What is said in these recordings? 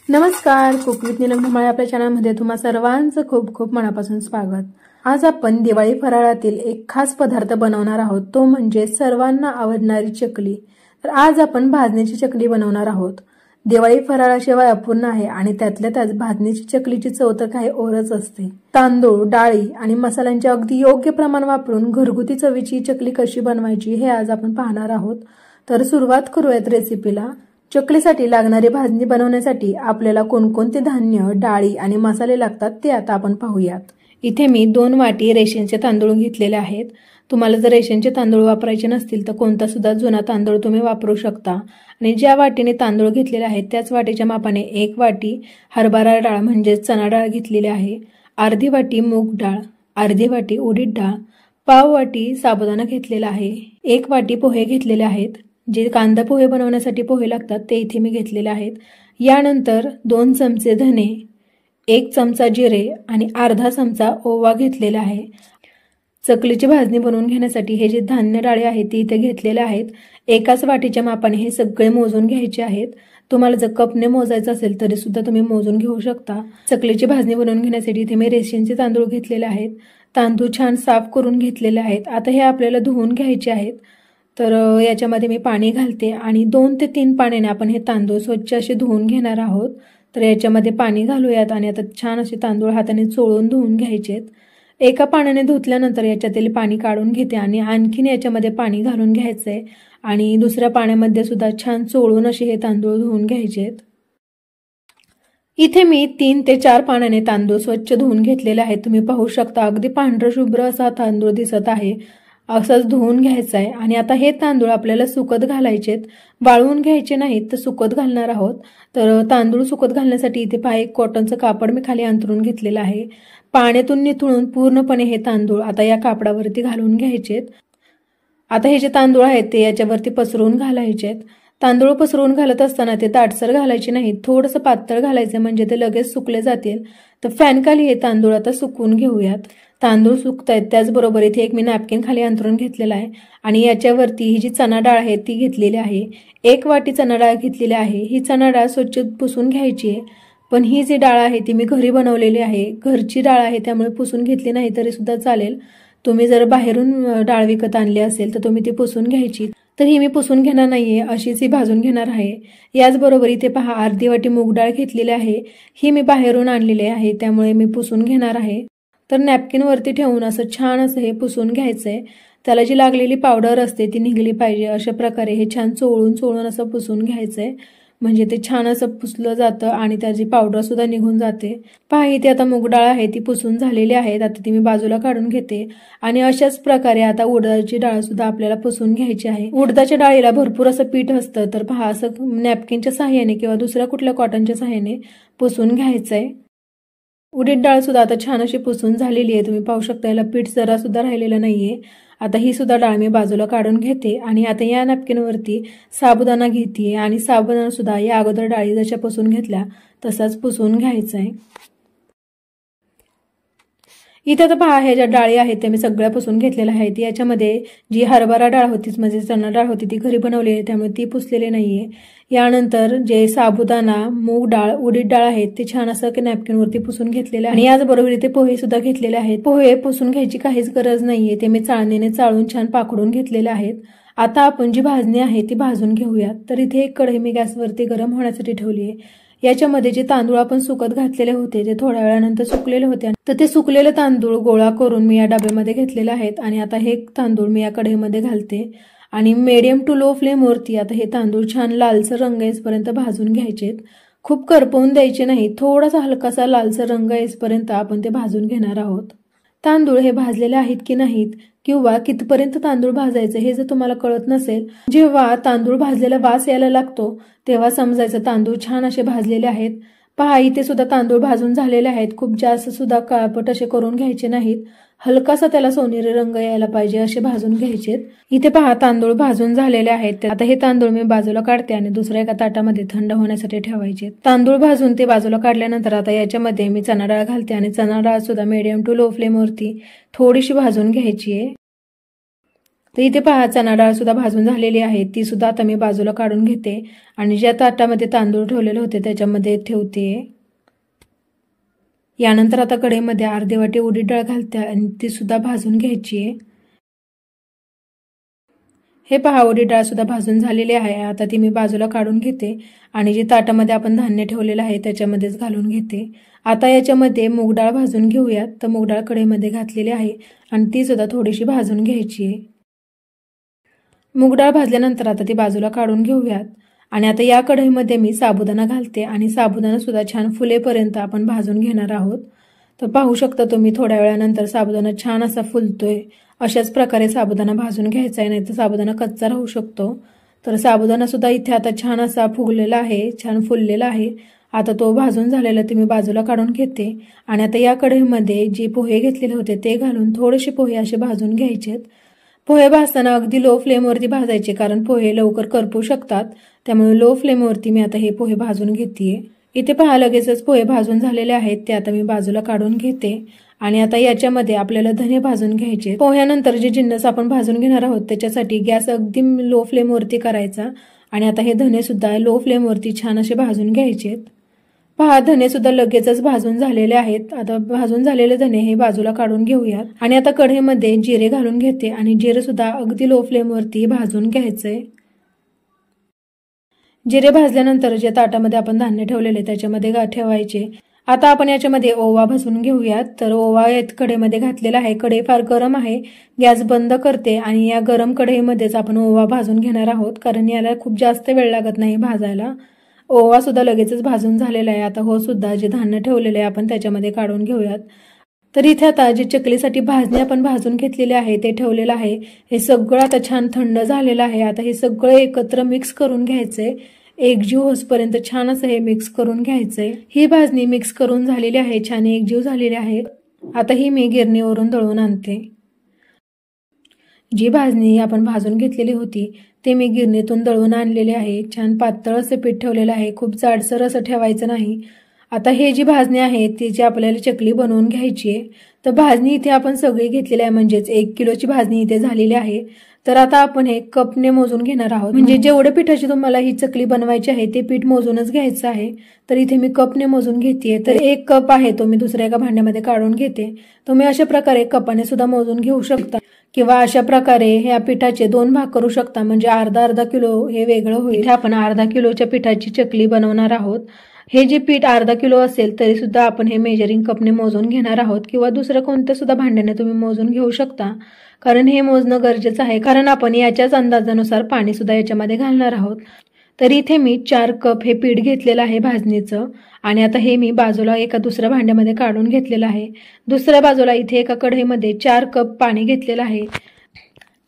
नमस्कार, cook with Neelam Dhumale आपल्या चॅनलमध्ये तुम्हा सर्वांचं खूप खूप मनापासून स्वागत। आज आपण दिवाळी फराळातील एक खास पदार्थ बनवणार आहोत, तो म्हणजे सर्वांना आवडणारी चकली। तर आज आपण भाजणीची चकली बनवणार आहोत। दिवाळी फराळाशिवाय अपूर्ण आहे आणि त्यातल्या त्यात भाजणीची चकलीची चव तर काही औरच असते। तांदूळ, डाळी आणि मसाल्यांचे अगदी योग्य प्रमाण वापरून घरगुती चवीची चकली कशी बनवायची हे आज आपण पाहणार आहोत। तर सुरुवात करूयात रेसिपीला। चकलीसाठी लागणारी भाजणी बनवण्यासाठी आपल्याला कोणकोणते धान्य, डाळी आणि मसाले लागतात ते आता आपण पाहूयात। इथे मी 2 वाटी रेशनचे तांदूळ घेतलेले आहेत। तुम्हाला जर रेशनचे तांदूळ वापरायचे नसतील तर कोणता सुद्धा जुना तांदूळ तुम्ही वापरू शकता। आणि ज्या वाटीने तांदूळ घेतलेले आहेत त्याच वाटीच्या मापाने 1 वाटी हरभरा डाळ म्हणजे चणा डाळ घेतलेली आहे, अर्धी वाटी मूग डाळ, अर्धी वाटी उडीद डाळ, पाव वाटी साबुदाणा घेतलेला आहे, 1 वाटी पोहे घेतलेले आहेत। जे कांदा पोहे बनवण्यासाठी पोहे लागतात ते इथे मी घेतलेले आहेत। यानंतर 2 चमचे धने, 1 चमचा जिरे आणि अर्धा चमचा ओवा घेतलेला आहे। चकलीची भाजणी बनवून घेण्यासाठी हे जे धान्य डाळी आहेत ती इथे घेतलेले आहेत। एकाच वाटीच्या मापाने हे सगळे मोजून घ्यायचे आहेत। तुम्हाला जर कपने मोजायचं असेल तरी सुद्धा तुम्ही मोजून घेऊ शकता। चकलीची भाजणी बनवून घेण्यासाठी इथे मी रेशनचे तांदूळ घेतलेले आहेत। तांदूळ छान साफ करून घेतलेले आहेत। आता हे आपल्याला धुवून घ्यायचे आहेत। तर याच्यामध्ये मी पाणी घालते आणि 2 ते 3 पाण्याने आपण हे तांदूळ स्वच्छ असे धुवून घेणार आहोत। तर याच्यामध्ये पाणी घालूयात आणि आता छान असे तांदूळ हाताने चोळून धुवून घ्यायचेत। एका पाण्याने धुतल्यानंतर याच्यातील पाणी काढून घेते आणि आणखीन याच्यामध्ये पाणी घालून घ्यायचंय आणि दुसऱ्या पाण्यामध्ये सुद्धा छान चोळून असे हे तांदूळ धुवून घ्यायचेत। इथे मी 3 ते 4 पाण्याने तांदूळ स्वच्छ धुवून घेतलेले आहेत। तुम्ही पाहू शकता अगदी पांढरा शुभ्र असा तांदूळ दिसत आहे। असंच धुवून घ्यायचं आहे आणि आता हे तांदूळ आपल्याला सुकत घालायचेत, वाळवून घ्यायचे नाहीत तर सुकत घालणार आहोत। तर तांदूळ सुकत घालण्यासाठी इथे पहा एक कॉटनचं कापड मी खाली अंथरून घेतलेलं आहे। पाण्यातून निथळून पूर्णपणे हे तांदूळ आता या कापडावरती घालून घ्यायचेत। आता हे जे तांदूळ आहेत ते याच्यावरती पसरवून घालायचेत। तांदूळ पसरवून घालत असताना ते दाटसर घालायचे नाहीत, थोडंसं पातळ घालायचं म्हणजे ते लगेच सुकले जातील। तर फॅन खाली हे तांदूळ आता सुकवून घेऊयात। तांदूळ सुकतायत त्याचबरोबर इथे एक मी नॅपकिन खाली अंथरून घेतलेला आहे आणि याच्यावरती ही जी चणा डाळ आहे ती घेतलेली आहे। 1 वाटी चणा डाळ घेतलेली आहे। ही चणा डाळ स्वच्छ पुसून घ्यायची आहे, पण ही जी डाळ आहे ती मी घरी बनवलेली आहे, घरची डाळ आहे त्यामुळे पुसून घेतली नाही तरी सुद्धा चालेल। तुम्ही जर बाहेरून डाळ विकत आणली असेल तर तुम्ही ती पुसून घ्यायची। तर ही मी पुसून घेणार नाहीये, अशीच ही भाजून घेणार आहे। याचबरोबर इथे पहा अर्धी वाटी मूग डाळ घेतलेली आहे, ही मी बाहेरून आणलेली आहे त्यामुळे मी पुसून घेणार आहे। तर नॅपकिन वरती ठेवून असं छान असं हे पुसून घ्यायचंय। त्याला जी लागलेली पावडर असते ती निघली पाहिजे, अशा प्रकारे हे छान चोळून असं पुसून घ्यायचंय म्हणजे ते छान असं पुसलं जातं आणि त्याची पावडर सुद्धा निघून जाते। पहा इथे आता मूग डाळ आहे ती पुसून झालेली आहे, आता ती मी बाजूला काढून घेते आणि अशाच प्रकारे आता उडदाची डाळ सुद्धा आपल्याला पुसून घ्यायची आहे। उडदाच्या डाळीला भरपूर असं पीठ असतं, तर पहा असं नॅपकिनच्या सहाय्याने किंवा दुसऱ्या कुठल्या कॉटनच्या सहाय्याने पुसून घ्यायचंय। उडीद डाळ सुद्धा आता छान अशी पुसून झालेली आहे, तुम्ही पाहू शकता याला पीठ जरा सुद्धा राहिलेलं नाहीये। आता ही सुद्धा डाळ मी बाजूला काढून घेते आणि आता या नॅपकिनवरती साबुदाणा घेते आणि साबुदाणा सुद्धा या अगोदर डाळी जशा पुसून घेतल्या तसाच पुसून घ्यायचा आहे। इथे तर पहा ह्या ज्या डाळी आहेत त्या मी सगळ्या पुसून घेतलेल्या आहेत। याच्यामध्ये जी हरभरा डाळ होती म्हणजे चणा डाळ होती ती घरी बनवली आहे त्यामुळे ती पुसलेली नाहीये। यानंतर जे साबुदाणा, मूग डाळ, उडीद डाळ आहेत ते छान असं नॅपकिनवरती पुसून घेतलेले आणि याचबरोबर इथे पोहे सुद्धा घेतलेले आहेत। पोहे पुसून घ्यायची काहीच गरज नाहीये, ते मी चाळणीने चाळून छान पाकडून घेतलेले आहेत। आता आपण जी भाजणी आहे ती भाजून घेऊयात। तर इथे एक कढई मी गॅसवरती गरम होण्यासाठी ठेवली आहे। याच्यामध्ये जे तांदूळ आपण सुकत घातलेले होते ते थोड्या वेळानंतर सुकलेले होते, तर ते सुकलेले तांदूळ गोळा करून मी या डब्यामध्ये घेतलेले आहेत आणि आता हे तांदूळ मी या कढईमध्ये घालते आणि मीडियम टू लो फ्लेमवरती आता हे तांदूळ छान लालसर रंग येईपर्यंत भाजून घ्यायचेत। खूप करपवून द्यायचे नाही, थोडासा हलकासा लालसर रंग येईपर्यंत आपण ते भाजून घेणार आहोत। तांदूळ हे भाजलेले आहेत की नाहीत किंवा कितपर्यंत तांदूळ भाजायचे हे जर तुम्हाला कळत नसेल, जेव्हा तांदूळ भाजलेला वास यायला लागतो तेव्हा समजायचं तांदूळ छान असे भाजलेले आहेत। पहा इथे सुद्धा तांदूळ भाजून झालेले आहेत, खूप जास्त सुद्धा काळपट असे करून घ्यायचे नाहीत, हलकासा त्याला सोनेरी रंग यायला पाहिजे असे भाजून घ्यायचेत। इथे पहा तांदूळ भाजून झालेले आहेत। आता हे तांदूळ मी बाजूला काढते आणि दुसऱ्या एका ताटामध्ये थंड होण्यासाठी ठेवायचे। तांदूळ भाजून ते बाजूला काढल्यानंतर आता याच्यामध्ये मी चणा डाळ घालते आणि चणा डाळ सुद्धा मीडियम टू लो फ्लेमवरती थोडीशी भाजून घ्यायची आहे। तर इथे पहा चणा डाळ सुद्धा भाजून झालेली आहे, ती सुद्धा आता मी बाजूला काढून घेते आणि ज्या ताटामध्ये तांदूळ ठेवलेले होते त्याच्यामध्ये ठेवते। यानंतर आता कढईमध्ये अर्धी वाटी उडीद डाळ घालते आणि ती सुद्धा भाजून घ्यायची आहे। हे पहा उडीद डाळ सुद्धा भाजून झालेली आहे, आता ती मी बाजूला काढून घेते आणि जे ताटामध्ये आपण धान्य ठेवलेलं आहे त्याच्यामध्येच घालून घेते। आता याच्यामध्ये मूग डाळ भाजून घेऊयात। तर मूग डाळ कढईमध्ये घातलेली आहे आणि ती सुद्धा थोडीशी भाजून घ्यायची आहे। मूग डाळ भाजल्यानंतर आता ती बाजूला काढून घेऊयात आणि आता या कढईमध्ये मी साबुदाणा घालते आणि साबुदाणा सुद्धा छान फुलेपर्यंत आपण भाजून घेणार आहोत। तर पाहू शकता तुम्ही थोड्या वेळानंतर साबुदाणा छान असा फुलतोय। अशाच प्रकारे साबुदाणा भाजून घ्यायचा आहे, नाहीतर साबुदाणा कच्चा राहू शकतो। तर साबुदाणा सुद्धा इथे आता छान असा फुगलेला आहे, छान फुललेला आहे। आता तो भाजून झालेला ते मी बाजूला काढून घेते आणि आता या कढईमध्ये जे पोहे घेतलेले होते ते घालून थोडेसे पोहे असे भाजून घ्यायचेत। पोहे भाजताना अगदी लो फ्लेमवरती भाजायचे, कारण पोहे लवकर करपू शकतात, त्यामुळे लो फ्लेमवरती मी आता हे पोहे भाजून घेते। इथे पहा लगेचच पोहे भाजून झालेले आहेत, ते आता मी बाजूला काढून घेते आणि आता याच्यामध्ये आपल्याला धने भाजून घ्यायचे। पोह्यानंतर जे जिन्नस आपण भाजून घेणार आहोत त्याच्यासाठी गॅस अगदी लो फ्लेमवरती करायचा आणि आता हे धने सुद्धा लो फ्लेमवरती छान असे भाजून घ्यायचेत। पहा धने सुद्धा लगेचच भाजून झालेले आहेत। आता भाजून झालेले धने हे बाजूला काढून घेऊयात आणि आता कढईमध्ये जिरे घालून घेते आणि जिरे सुद्धा अगदी लो फ्लेमवरती भाजून घ्यायचंय। जिरे भाजल्यानंतर जे ताटामध्ये आपण धान्य ठेवलेले त्याच्यामध्ये ठेवायचे। आता आपण याच्यामध्ये ओवा भाजून घेऊयात। तर ओवा कढईमध्ये घातलेला आहे, कढई फार गरम आहे, गॅस बंद करते आणि या गरम कढईमध्येच आपण ओवा भाजून घेणार आहोत, कारण याला खूप जास्त वेळ लागत नाही भाजायला। ओवा सुद्धा लगेचच भाजून झालेला आहे। आता हो सुद्धा जे धान्य ठेवलेले आहे आपण त्याच्यामध्ये काढून घेऊयात। तर इथे आता जे चकलीसाठी भाजणी आपण भाजून घेतलेले आहे ते ठेवलेलं आहे, हे सगळं आता छान थंड झालेलं आहे। आता हे सगळं एकत्र मिक्स करून घ्यायचंय, एकजीव होईपर्यंत छान असं हे मिक्स करून घ्यायचंय। ही भाजणी मिक्स करून झालेली आहे, छान एकजीव झालेली आहे। आता ही मी गिरणीवरून दळून आणते। जी भाजणी आपण भाजून घेतलेली होती ते मी गिरणीतून दळून आणलेले आहे। छान पातळ असं पीठ ठेवलेलं आहे, खूप जाडसर असं ठेवायचं नाही। आता हे जी भाजणी आहे तिची आपल्याला चकली बनवून घ्यायची आहे। तर भाजणी इथे आपण सगळी घेतलेली आहे, म्हणजेच 1 किलोची भाजणी इथे झालेली आहे। तर आता आपण हे कपने मोजून घेणार आहोत, म्हणजे जेवढे पिठाची तुम्हाला ही चकली बनवायची आहे ते पीठ मोजूनच घ्यायचं आहे। तर इथे मी कपने मोजून घेतेय। तर 1 कप आहे तो मी दुसऱ्या एका भांड्यामध्ये काढून घेते। तुम्ही अशा प्रकारे कपाने सुद्धा मोजून घेऊ शकता किंवा अशा प्रकारे ह्या पिठाचे 2 भाग करू शकता, म्हणजे अर्धा किलो हे वेगळं होईल। इथे आपण अर्धा किलोच्या पिठाची चकली बनवणार आहोत। हे जे पीठ अर्धा किलो असेल तरी सुद्धा आपण हे मेजरिंग कपने मोजून घेणार आहोत, किंवा दुसरं कोणत्या सुद्धा भांड्याने तुम्ही मोजून घेऊ शकता, कारण हे मोजणं गरजेचं आहे, कारण आपण याच्याच अंदाजानुसार पाणी सुद्धा याच्यामध्ये घालणार आहोत। तर इथे मी 4 कप हे पीठ घेतलेलं आहे भाजणीचं आणि आता हे मी बाजूला एका दुसऱ्या भांड्यामध्ये काढून घेतलेलं आहे। दुसऱ्या बाजूला इथे एका कढईमध्ये 4 कप पाणी घेतलेलं आहे।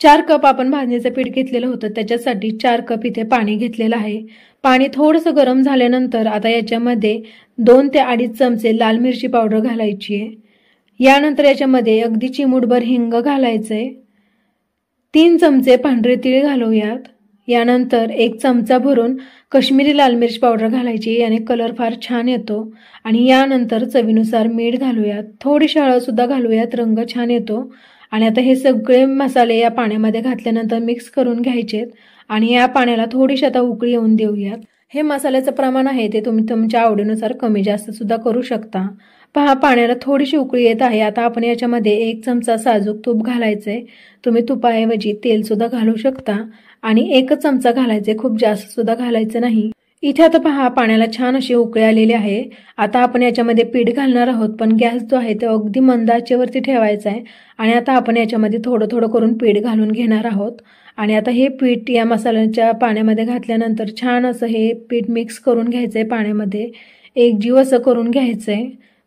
4 कप आपण भाजणीचं पीठ घेतलेलं होतं त्याच्यासाठी 4 कप इथे पाणी घेतलेलं आहे। पाणी थोडंसं गरम झाल्यानंतर आता याच्यामध्ये 2 ते 2.5 चमचे लाल मिरची पावडर घालायची आहे। यानंतर याच्यामध्ये अगदी चिमूटभर हिंग घालायचंय, 3 चमचे पांढरे तीळ घालूयात। यानंतर 1 चमचा भरून काश्मीरी लाल मिर्च पावडर घालायची, याने कलर फार छान येतो। आणि यानंतर चवीनुसार मीठ घालूयात, थोडीशी हळद सुद्धा घालूयात, रंग छान येतो। आणि आता हे सगळे मसाले या पाण्यामध्ये घातल्यानंतर मिक्स करून घ्यायचेत आणि या पाण्याला थोडीशी आता उकळी येऊन देऊयात। हे मसाल्याचं प्रमाण आहे ते तुम्ही तुमच्या आवडीनुसार कमी जास्त सुद्धा करू शकता। पहा पाण्याला थोडीशी उकळी येत आहे। आता आपण याच्यामध्ये 1 चमचा साजूक तूप घालायचंय, तुम्ही तुपाऐवजी तेल सुद्धा घालू शकता आणि 1 चमचा घालायचे, खूप जास्त सुद्धा घालायचं नाही। इथे आता पहा पाण्याला छान अशी उकळी आलेली आहे। आता आपण याच्यामध्ये पीठ घालणार आहोत, पण गॅस जो आहे तो अगदी मंद आचेवरती ठेवायचा आहे आणि आता आपण याच्यामध्ये थोडं थोडं करून पीठ घालून घेणार आहोत। आणि आता हे पीठ या मसाल्याच्या पाण्यामध्ये घातल्यानंतर छान असं हे पीठ मिक्स करून घ्यायचंय, पाण्यामध्ये एकजीव असं करून घ्यायचंय।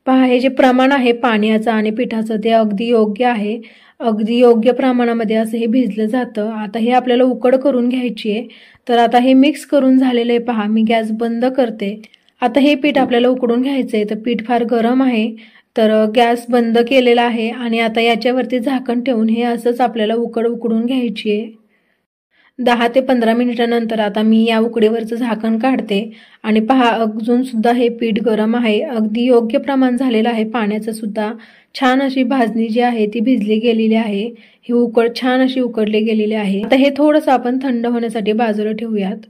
पहा हे जे प्रमाण आहे पाण्याचं आणि पिठाचं ते अगदी योग्य आहे, अगदी योग्य प्रमाणामध्ये असं हे भिजलं जातं। आता हे आपल्याला उकड करून घ्यायची आहे। तर आता हे मिक्स करून झालेलं आहे, पहा मी गॅस बंद करते। आता हे पीठ आपल्याला उकडून घ्यायचंय, तर पीठ फार गरम आहे, तर गॅस बंद केलेला आहे आणि आता याच्यावरती झाकण ठेवून हे असंच आपल्याला उकडून घ्यायची आहे। 10 ते 15 मिनिटानंतर आता मी या उकडीवरचं झाकण काढते आणि पहा अजून सुद्धा हे पीठ गरम आहे, अगदी योग्य प्रमाण झालेलं आहे पाण्याचं सुद्धा। छान अशी भाजणी जी आहे ती भिजली गेलेली आहे, ही उकड छान अशी उकडली गेलेली आहे। आता हे थोडंसं आपण थंड होण्यासाठी बाजूला ठेवूयात।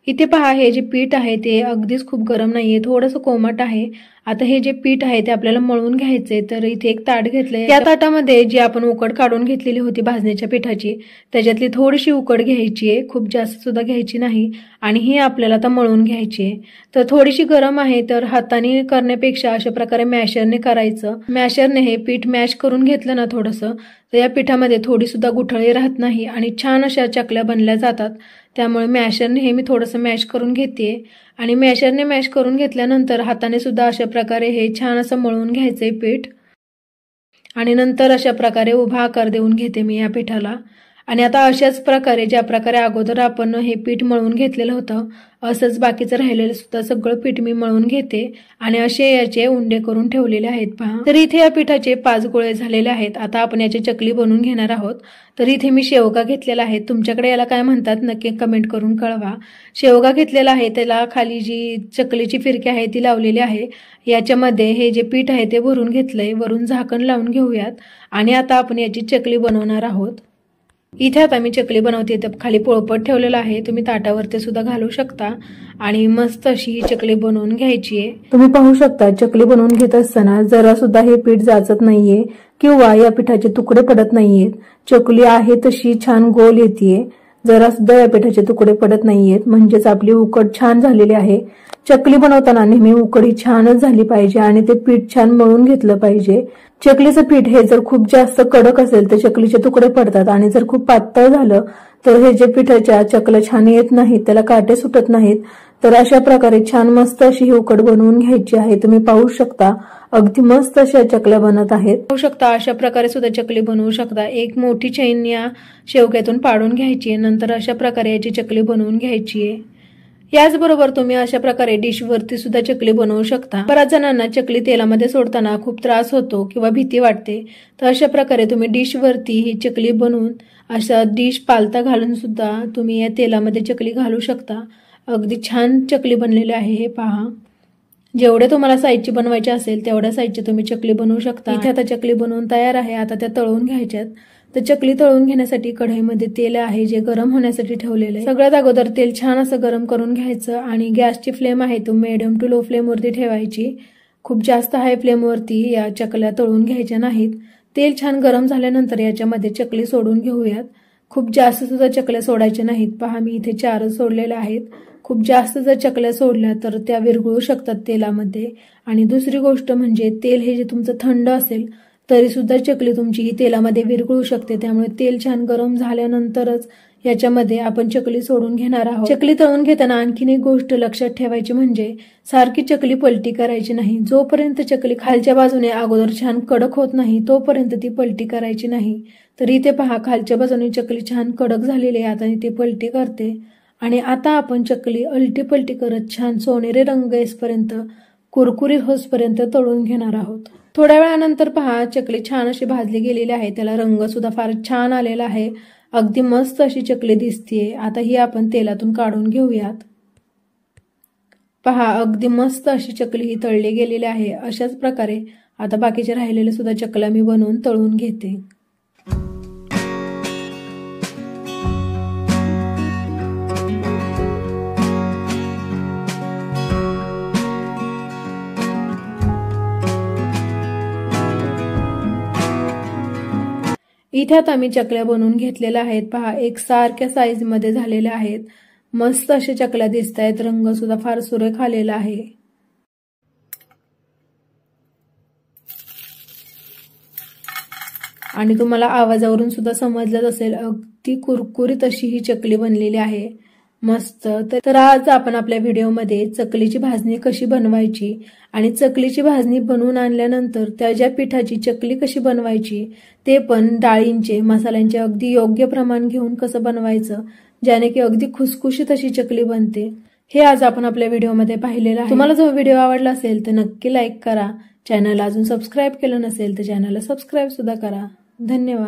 इथे पहा हे जे पीठ आहे ते अगदीच खूप गरम नाहीये, थोडंसं कोमट आहे। आता हे जे पीठ आहे ते आपल्याला मळून घ्यायचे, तर इथे एक ताट घेतलंय, या ताटामध्ये जी आपण उकड काढून घेतलेली होती भाजणीच्या पिठाची त्याच्यातली थोडीशी उकड घ्यायची आहे, खूप जास्त सुद्धा घ्यायची नाही, आणि ही आपल्याला आता मळून घ्यायची आहे। तर थोडीशी गरम आहे, तर हाताने करण्यापेक्षा अशा प्रकारे मॅशरने करायचं। मॅशरने हे पीठ मॅश करून घेतलं ना थोडंसं, तर या पिठामध्ये थोडी सुद्धा गुठळी राहत नाही आणि छान अशा चकल्या बनल्या जातात। त्यामुळे मॅशरने हे मी थोडंसं मॅश करून घेते, आणि मॅशरने मॅश करून घेतल्यानंतर हाताने सुद्धा अशा प्रकारे हे छान असं मळून घ्यायचंय पीठ, आणि नंतर अशा प्रकारे उभा आकार देऊन घेते मी या पिठाला। आणि आता अशाच प्रकारे ज्या प्रकारे अगोदर आपण हे पीठ मळून घेतलेलं होतं असंच बाकीचं राहिलेलं सुद्धा सगळं पीठ मी मळून घेते आणि असे याचे उंडे करून ठेवलेले आहेत पहा। तर इथे या पिठाचे 5 गोळे झालेले आहेत। आता आपण याची चकली बनवून घेणार आहोत। तर इथे मी शेवगा घेतलेला आहे, तुमच्याकडे याला काय म्हणतात नक्की कमेंट करून कळवा। शेवगा घेतलेला आहे, त्याला खाली जी चकलीची फिरकी आहे ती लावलेली आहे। याच्यामध्ये हे जे पीठ आहे ते भरून घेतलंय, वरून झाकण लावून घेऊयात आणि आता आपण याची चकली बनवणार आहोत। इथे आता मी चकली बनवते, तर खाली पोळपट ठेवलेला आहे, तुम्ही ताटावरती सुद्धा घालू शकता आणि मस्त अशी ही चकली बनवून घ्यायची आहे। तुम्ही पाहू शकता चकली बनवून घेत असताना जरा सुद्धा हे पीठ जाचत नाहीये किंवा या पिठाचे तुकडे पडत नाहीयेत। चकली आहे तशी छान गोल येते, जरा सुद्धा या पिठाचे तुकडे पडत नाहीयेत, म्हणजेच आपली उकड छान झालेली आहे। चकली बनवताना नेहमी उकडी छानच झाली पाहिजे आणि ते पीठ छान मळून घेतलं पाहिजे। चकलीचं पीठ हे जर खूप जास्त कडक असेल तर चकलीचे तुकडे पडतात, आणि जर खूप पातळ झालं तर हे जे पिठाच्या चकल्या छान येत नाहीत, त्याला काटे सुटत नाहीत। तर अशा प्रकारे छान मस्त अशी ही उकड बनवून घ्यायची आहे। तुम्ही पाहू शकता अगदी मस्त अशा चकल्या बनत आहेत। पाहू शकता अशा प्रकारे सुद्धा चकली बनवू शकता। एक मोठी चैन या शेवग्यातून पाडून घ्यायची, नंतर अशा प्रकारे याची चकली बनवून घ्यायची आहे। याचबरोबर तुम्ही अशा प्रकारे डिशवरती सुद्धा चकली बनवू शकता। बऱ्याच जणांना चकली तेलामध्ये सोडताना खूप त्रास होतो किंवा भीती वाटते, तर अशा प्रकारे तुम्ही डिशवरती ही चकली बनवून अशा डिश पालथा घालून सुद्धा तुम्ही या तेलामध्ये चकली घालू शकता। अगदी छान चकली बनलेली आहे, हे पहा। जेवढे तुम्हाला साईजची बनवायची असेल तेवढ्या साईजची तुम्ही चकली बनवू शकता। इथे आता चकली बनवून तयार आहे, आता त्या तळून घ्यायच्यात। तर चकली तळून घेण्यासाठी कढईमध्ये तेल आहे जे गरम होण्यासाठी ठेवलेलं आहे। सगळ्यात अगोदर तेल छान असं गरम करून घ्यायचं आणि गॅसची फ्लेम आहे तो मिडियम टू लो फ्लेम वरती ठेवायची। खूप जास्त हाय फ्लेम वरती या चकल्या तळून घ्यायच्या नाहीत। तेल छान गरम झाल्यानंतर याच्यामध्ये चकली सोडून घेऊयात। खूप जास्त सुद्धा चकल्या सोडायच्या नाहीत, पहा मी इथे 4च सोडलेल्या आहेत। खूप जास्त जर चकल्या सोडल्या तर त्या विरघळू शकतात तेलामध्ये, आणि दुसरी गोष्ट म्हणजे तेल हे जे तुमचं थंड असेल तरी सुद्धा चकली तुमची ही तेलामध्ये विरघळू शकते। त्यामुळे तेल छान गरम झाल्यानंतरच याच्यामध्ये आपण चकली सोडून घेणार आहोत। चकली तळून घेताना आणखीन एक गोष्ट लक्षात ठेवायची म्हणजे सारखी चकली पलटी करायची नाही। जोपर्यंत चकली खालच्या बाजूने अगोदर छान कडक होत नाही तोपर्यंत ती पलटी करायची नाही। तर इथे पहा खालच्या बाजूने चकली छान कडक झालेली आहे, आता इथे पलटी करते आणि आता आपण चकली अलटी पलटी करत छान सोनेरी रंग येईपर्यंत कुरकुरीत होईपर्यंत तळून घेणार आहोत। थोड्या वेळानंतर पहा चकली छान अशी भाजली गेलेली आहे, त्याला रंग सुद्धा फार छान आलेला आहे, अगदी मस्त अशी चकली दिसतेय। आता ही आपण तेलातून काढून घेऊयात। पहा अगदी मस्त अशी चकली ही तळली गेलेली आहे। अशाच प्रकारे आता बाकीचे राहिलेले सुद्धा चकल्या मी बनवून तळून घेते। इथे आता मी चकल्या बनवून घेतलेल्या आहेत, पहा एकसारख्या साईज मध्ये झालेल्या आहेत। मस्त अशा चकल्या दिसत आहेत, रंग सुद्धा फार सुरेख आलेला आहे। आणि तुम्हाला आवाजावरून सुद्धा समजलंच असेल अगदी कुरकुरीत अशी ही चकली बनलेली आहे, मस्त। तर आज आपण आपल्या व्हिडिओमध्ये चकलीची भाजणी कशी बनवायची आणि चकलीची भाजणी बनवून आणल्यानंतर त्या पिठाची चकली कशी बनवायची ते पण डाळींचे मसाल्यांचे अगदी योग्य प्रमाण घेऊन कसं बनवायचं ज्याने की अगदी खुसखुशीत अशी चकली बनते हे आज आपण आपल्या व्हिडिओमध्ये पाहिलेलं आहे। तुम्हाला जो व्हिडिओ आवडला असेल तर नक्की लाईक करा, चॅनलला अजून सबस्क्राईब केलं नसेल तर चॅनलला सबस्क्राईब सुद्धा करा। धन्यवाद।